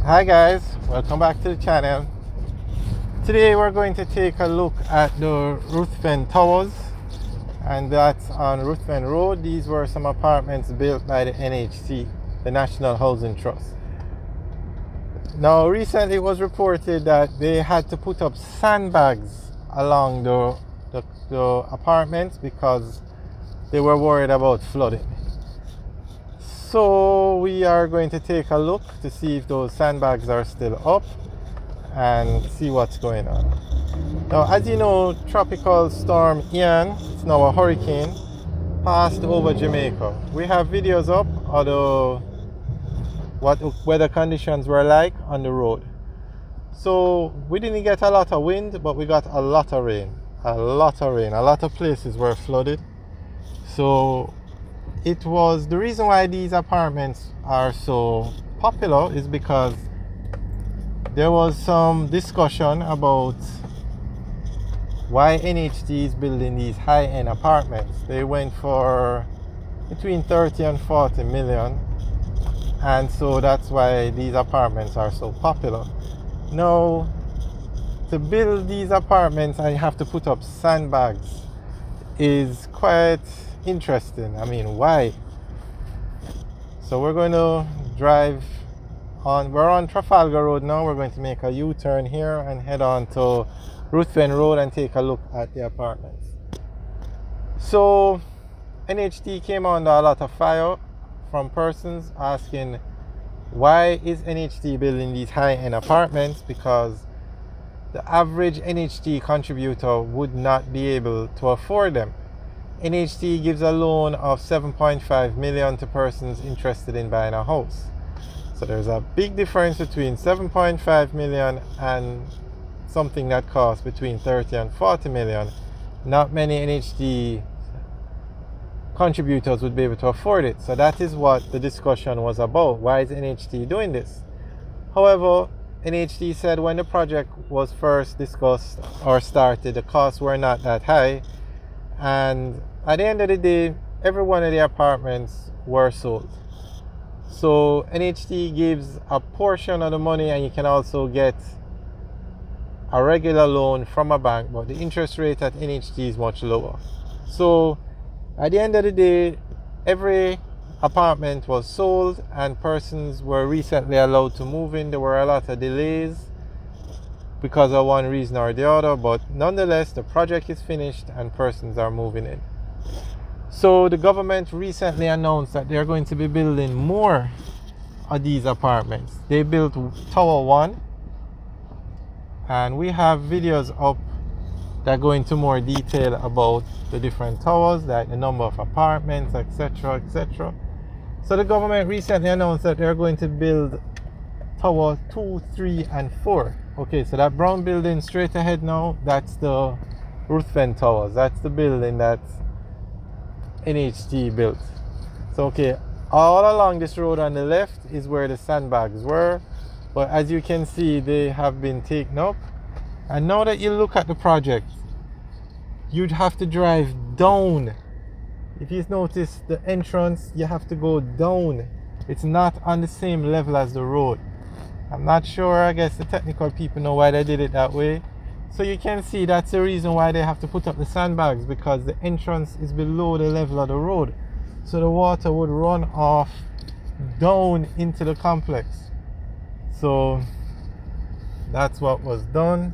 Hi guys, welcome back to the channel. Today we're going to take a look at the Ruthven Towers, and that's on Ruthven Road. These were some apartments built by the NHT, the National Housing Trust. Now recently it was reported that they had to put up sandbags along the apartments because they were worried about flooding. So we are going to take a look to see if those sandbags are still up and see what's going on. Now, as you know, tropical storm Ian, it's now a hurricane, passed over Jamaica. We have videos up of what weather conditions were like on the road. So we didn't get a lot of wind, but we got a lot of rain. A lot of places were flooded. So it was the reason why these apartments are so popular is because there was some discussion about why NHT is building these high-end apartments. They went for between 30 and 40 million, and so that's why these apartments are so popular. Now, to build these apartments and you have to put up sandbags is quite interesting. I mean, why? So we're going to drive on. We're on Trafalgar Road now. We're going to make a U-turn here and head on to Ruthven Road and take a look at the apartments. So NHT came under a lot of fire from persons asking why is NHT building these high-end apartments, because the average NHT contributor would not be able to afford them. NHT gives a loan of 7.5 million to persons interested in buying a house. So there's a big difference between 7.5 million and something that costs between 30 and 40 million. Not many NHT contributors would be able to afford it. So that is what the discussion was about. Why is NHT doing this? However, NHT said when the project was first discussed or started, the costs were not that high. And at the end of the day, every one of the apartments were sold. So NHT gives a portion of the money, and you can also get a regular loan from a bank, but the interest rate at NHT is much lower. So at the end of the day, every apartment was sold and persons were recently allowed to move in. There were a lot of delays because of one reason or the other, but nonetheless the project is finished and persons are moving in. So the government recently announced that they're going to be building more of these apartments. They built Tower 1, and we have videos up that go into more detail about the different towers, like the number of apartments, etc, etc. So the government recently announced that they're going to build Tower 2, 3 and 4. Okay, so that brown building straight ahead now, that's the Ruthven Towers. That's the building that NHT built. So okay, all along this road on the left is where the sandbags were, but as you can see, they have been taken up. And now that you look at the project, you'd have to drive down. If you notice the entrance, you have to go down. It's not on the same level as the road. I'm not sure, I guess the technical people know why they did it that way. So you can see that's the reason why they have to put up the sandbags, because the entrance is below the level of the road. So the water would run off down into the complex. So that's what was done.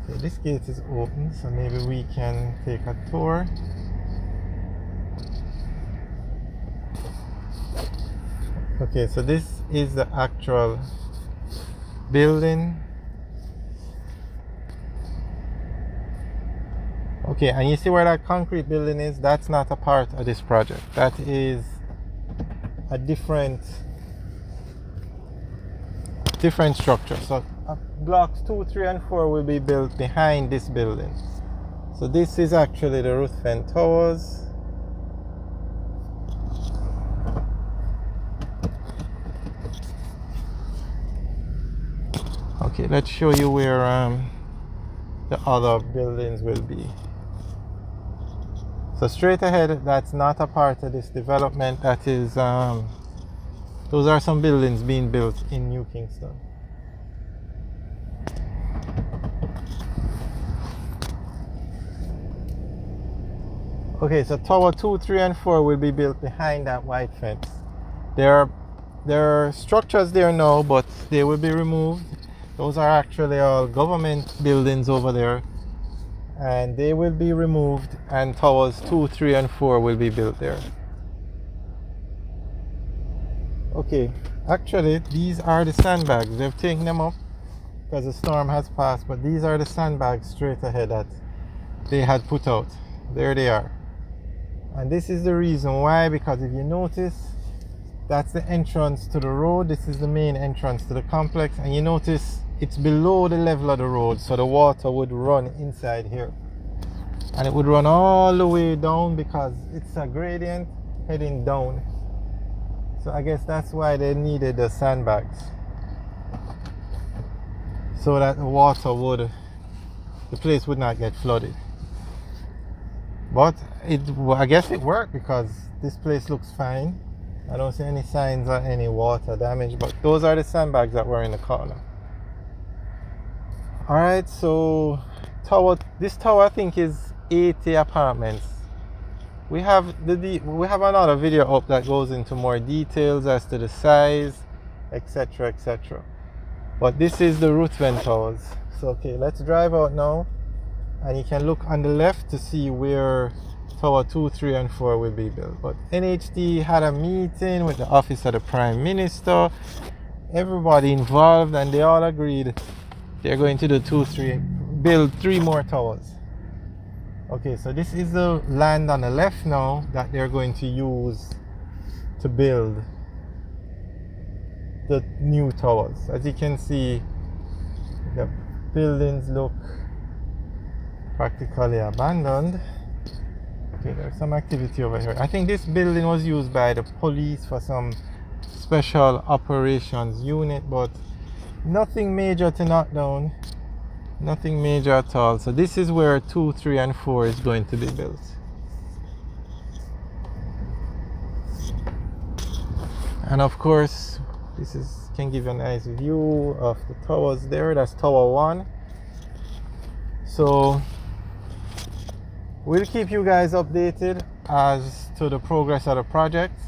Okay, this gate is open, so maybe we can take a tour. Okay, so this is the actual building. Okay, and you see where that concrete building is? That's not a part of this project. That is a different structure. So blocks 2, 3 and 4 will be built behind this building. So this is actually the Ruthven Towers. Okay, let's show you where the other buildings will be. So straight ahead, that's not a part of this development. That is Those are some buildings being built in New Kingston. Okay, so tower 2, 3, and 4 will be built behind that white fence. There are structures there now, but they will be removed. Those are actually all government buildings over there, and they will be removed, and towers 2, 3, and 4 will be built there. Okay, actually these are the sandbags. They've taken them up because the storm has passed, but these are the sandbags straight ahead that they had put out. There they are. And this is the reason why, because if you notice, that's the entrance to the road. This is the main entrance to the complex, and you notice it's below the level of the road, so the water would run inside here, and it would run all the way down because it's a gradient heading down. So I guess that's why they needed the sandbags, so that the place would not get flooded. But I guess it worked because this place looks fine. I don't see any signs of any water damage, but those are the sandbags that were in the corner. Alright, so this tower I think is 80 apartments. We have another video up that goes into more details as to the size, etc, etc. But this is the Ruthven Towers. So okay, let's drive out now, and you can look on the left to see where tower 2, 3, and 4 will be built. But NHD had a meeting with the office of the Prime Minister, everybody involved, and they all agreed they're going to do build 3 more towers. Okay, so this is the land on the left now that they're going to use to build the new towers. As you can see, the buildings look practically abandoned. Okay, there's some activity over here. I think this building was used by the police for some special operations unit, but nothing major to knock down. Nothing major at all. So this is where 2, 3, and 4 is going to be built. And of course, can give you a nice view of the towers there. That's tower 1. So we'll keep you guys updated as to the progress of the project.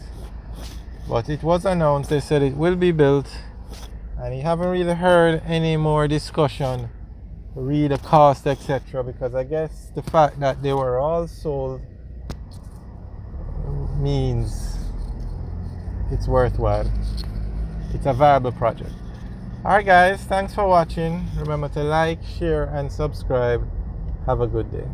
But it was announced, they said it will be built, and you haven't really heard any more discussion, read the cost, etc. because I guess the fact that they were all sold means it's worthwhile. It's a viable project. Alright guys, thanks for watching. Remember to like, share, and subscribe. Have a good day.